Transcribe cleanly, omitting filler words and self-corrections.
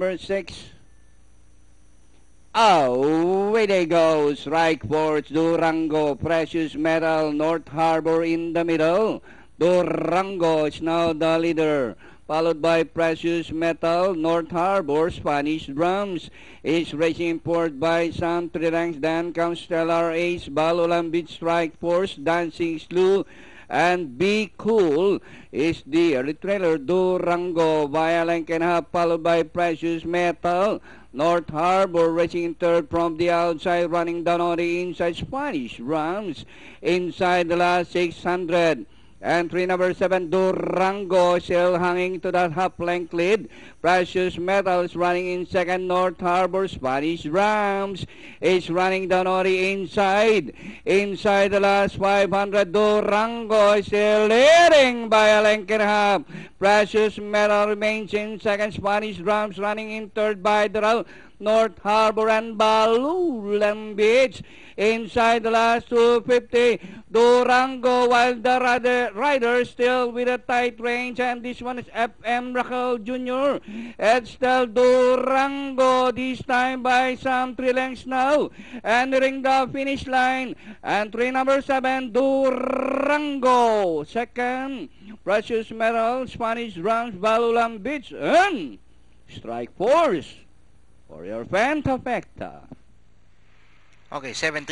Number 6. Away they go. Strike force. Durango. Precious Metal. North Harbor in the middle. Durango is now the leader. Followed by Precious Metal. North Harbor. Spanish Drums is racing forward by some 3 ranks. Then comes Stellar Ace. Balulang Beach. Strike Force. Dancing Slew. And Be Cool is the early trailer. Durango via length and a half, followed by Precious Metal. North Harbor racing in third from the outside, running down on the inside. Spanish Drums inside the last 600. Entry number 7, Durango, still hanging to that half-length lead. Precious Metal is running in second. North Harbor. Spanish Drums is running down on the inside. Inside the last 500, Durango is still leading by a length and a half. Precious Metal remains in second. Spanish Drums running in third by the North Harbor and Balulang Beach. Inside the last 250, Durango, while the rider still with a tight range, and this one is FM Raquel Jr. It's still Durango, this time by some 3 lengths now, entering the finish line. Entry number 7, Durango. Second, Precious Metal, Spanish Drums, Balulang Beach, and Strike Force for your Fantafecta. Okay, 70